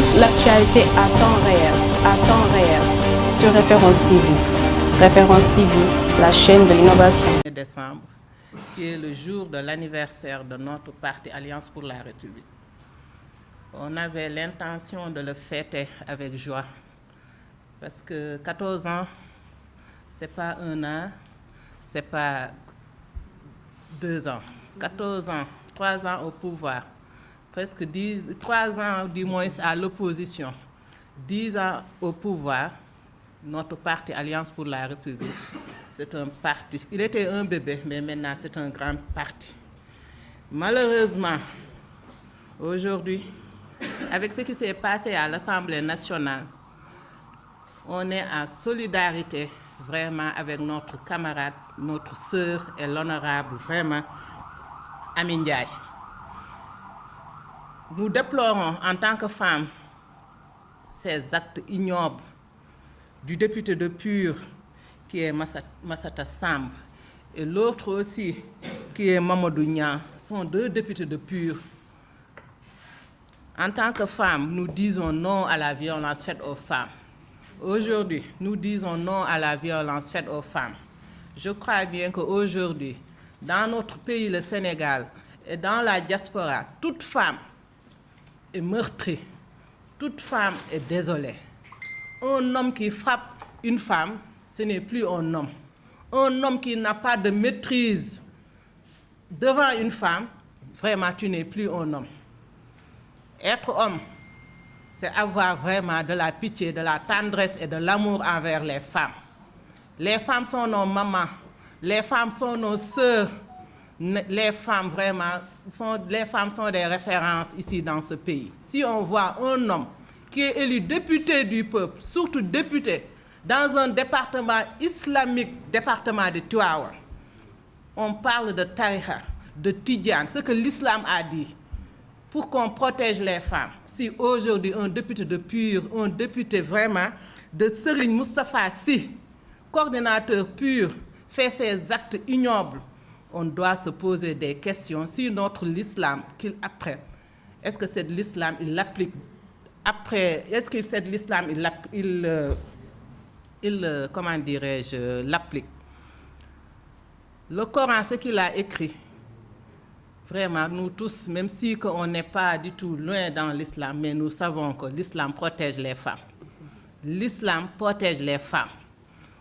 toute l'actualité à temps réel, sur Référence TV. Référence TV, la chaîne de l'innovation. Décembre, qui est le jour de l'anniversaire de notre parti Alliance pour la République. On avait l'intention de le fêter avec joie, parce que 14 ans, c'est pas un an, c'est pas 2 ans. 14 ans, 3 ans au pouvoir, presque 3 ans du moins à l'opposition, 10 ans au pouvoir. Notre parti Alliance pour la République, c'est un parti. Il était un bébé, mais maintenant c'est un grand parti. Malheureusement, aujourd'hui, avec ce qui s'est passé à l'Assemblée nationale, on est en solidarité vraiment avec notre camarade, notre sœur et l'honorable vraiment Amy Ndiaye. Nous déplorons en tant que femmes ces actes ignobles du député de PUR qui est Massata Samb et l'autre aussi qui est Mamadou Niang, sont 2 députés de PUR. En tant que femmes, nous disons non à la violence faite aux femmes. Aujourd'hui, nous disons non à la violence faite aux femmes. Je crois bien qu'aujourd'hui, dans notre pays, le Sénégal, et dans la diaspora, toute femme est meurtrie, toute femme est désolée. Un homme qui frappe une femme, ce n'est plus un homme. Un homme qui n'a pas de maîtrise devant une femme, vraiment, tu n'es plus un homme. Être homme, c'est avoir vraiment de la pitié, de la tendresse et de l'amour envers les femmes. Les femmes sont nos mamans, les femmes sont nos sœurs. Les femmes sont des références ici dans ce pays. Si on voit un homme qui est élu député du peuple, surtout député, dans un département islamique, département de Tivaouane, on parle de tariqa, de Tidjane, ce que l'islam a dit, pour qu'on protège les femmes. Si aujourd'hui un député de PUR, un député vraiment de Serigne Moustapha Sy, coordinateur PUR, fait ces actes ignobles, on doit se poser des questions. Si notre l'islam qu'il apprenne, est-ce que c'est l'islam, il l'applique après, est-ce que c'est l'islam, comment dirais-je, l'applique. Le Coran, ce qu'il a écrit, vraiment, nous tous, même si on n'est pas du tout loin dans l'islam, mais nous savons que l'islam protège les femmes. L'islam protège les femmes.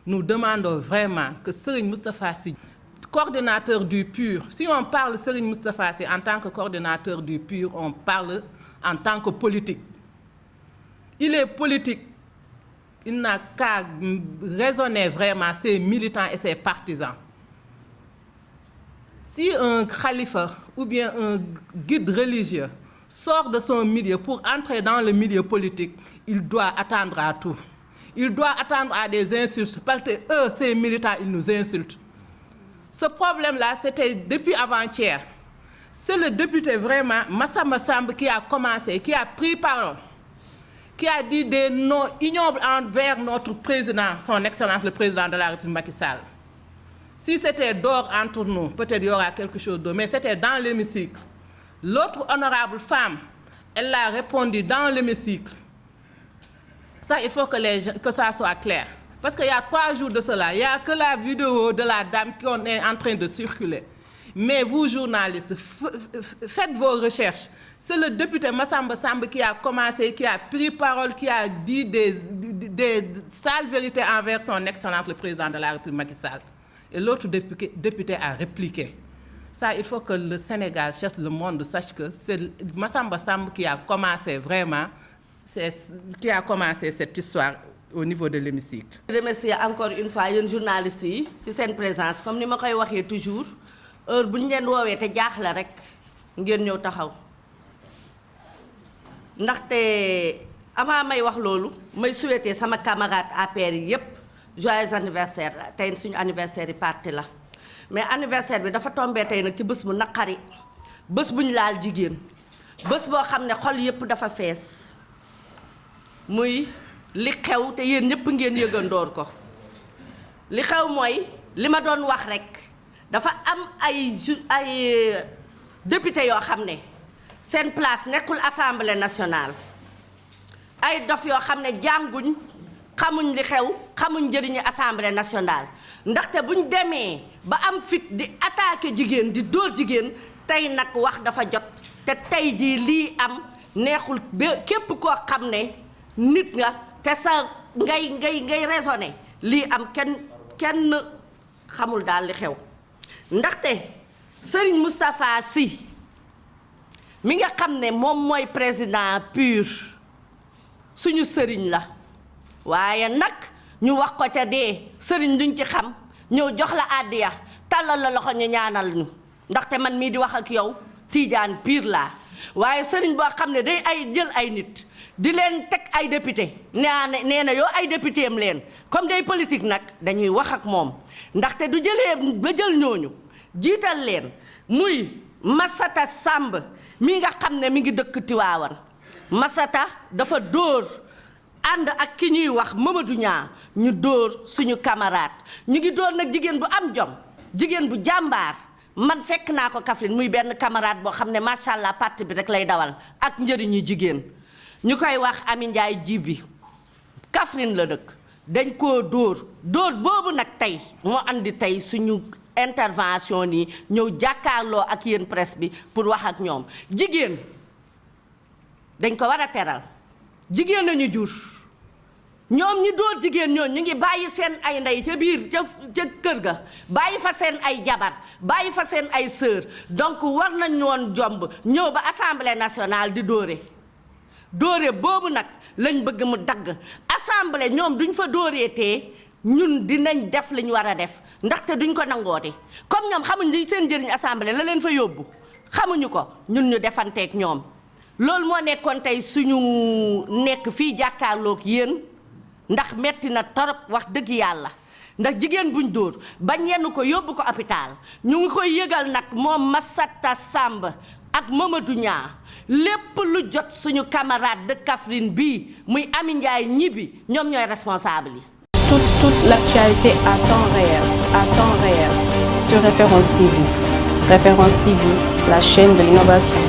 Nous demandons vraiment que Serigne Moustapha Sy, coordinateur du PUR, si on parle Serigne Moustapha Sy en tant que coordinateur du PUR, on parle en tant que politique. Il est politique. Il n'a qu'à raisonner vraiment ses militants et ses partisans. Si un khalifa ou bien un guide religieux sort de son milieu pour entrer dans le milieu politique, il doit attendre à tout. Il doit attendre à des insultes parce que eux, ces militants, ils nous insultent. Ce problème-là, c'était depuis avant-hier. C'est le député vraiment, Massamba Samb, qui a commencé, qui a pris parole, qui a dit des noms ignobles envers notre président, son Excellence le président de la République Macky Sall. Si c'était d'or entre nous, peut-être il y aura quelque chose d'autre, mais c'était dans l'hémicycle. L'autre honorable femme, elle l'a répondu dans l'hémicycle. Ça, il faut que ça soit clair. Parce qu'il y a 3 jours de cela, il n'y a que la vidéo de la dame qu'on est en train de circuler. Mais vous, journalistes, faites vos recherches. C'est le député Massamba Samb qui a commencé, qui a pris parole, qui a dit des sales vérités envers son Excellence le président de la République Macky Sall. Et l'autre député a répliqué. Ça, il faut que le Sénégal cherche, le monde sache que c'est Massamba Samb qui a commencé vraiment, qui a commencé cette histoire au niveau de l'hémicycle. Je remercie encore une fois les journalistes yi ci seen présence comme ni ma koy waxee toujours heure bu ñu leen woowee te jaaxle rek ngeen ñëw taxaw ndaxte avant may wax loolu may souhaiter sama camarade APR yi yépp joyeux anniversaire tey suñu anniversaire yi parti la mais anniversaire bi dafa tombé tey nag ci bés bu naqari bés bu ñu laal jigéen bés boo xam ne xol yépp dafa fees muy li xew te yéen ñëpp ngeen yëgandoor ko li xew mooy li ma doon wax rek dafa am ay député yoo xam ne seen place nekkul assemblée nationale ay dof yoo xam ne jànguñ xamuñ li xew xamuñ njëriñu assemblée nationale ndaxte buñ demee ba am fit di attaquer jigéen di dóor jigéen tey nag wax dafa jot te tey jii lii am neexul képp koo xam ne nit nga te sa ngay raisonné lii am kenn xamul daal li xew ndaxte Serigne Moustapha Sy mi nga xam ne moom mooy président PUR suñu sëriñ la waaye nag ñu wax ko ca dee sëriñ luñ ci xam ñëw jox la àddiya tàllal la loxo ñu ñaanal ñu ndaxte man mii di wax ak yow tiijaan pire laa waaye sëriñ boo xam ne day jël ay nit di leen teg ay député nee na yow ay député am leen comme day politique nag dañuy wax ak moom ndaxte du jëlee ba jël ñooñu jiital leen muy Massata Samb mi nga xam ne mi ngi dëkk Tiwaawan Massata dafa dóor ànd ak ki ñuy wax Mamadou Niang ñu dóor suñu camarade ñu ngi dóor nag jigéen bu am jom jigéen bu jàmbaar man fekk naa ko Kaffrine muy benn camarade boo xam ne macha allah parti bi rek lay dawal ak njëriñu jigéen ñu koy wax Ami Ndiaye Jibi Kaffrine la dëkk dañ koo dóor boobu nag tey moo andi tey suñu intervention nii ñëw jàkkaarloo ak yéen presse bi pour wax ak ñoom jigéen dañ ko war a teral jigéen nañu jur ñoom ñi dóor jigéen ñoon ñu ngi bàyyi seen ay ndey ca biir ca kër ga bàyyi fa seen ay jabar bàyyi fa seen ay sœur donc war nañ woon jomb ñëw ba assemblée nationale di dóore boobu nag lañ bëgg mu dagg assemblée ñoom duñ fa dóoreetee ñun dinañ def li ñu war a def ndaxte duñ ko nangooti comme ñoom xamuñ li seen njëriñ assemblée la leen fa yóbbu xamuñu ko ñun ñu defanteeg ñoom loolu moo nekkoon tey suñu nekk fii jàkkaarloog yéen ndax metti na torop wax dëgg yàlla ndax jigéen buñ dóor bañ yenn ko yóbbu ko hôpital ñu ngi koy yëgal nag moom Massata Samb ak Mamadou Niang lépp lu jot suñu camarade de Kaffrine bii muy Ami Ndiaye Gniby ñoom ñooy responsable yi. Toute l'actualité à temps réel sur Référence TV. Référence TV, la chaîne de l'innovation.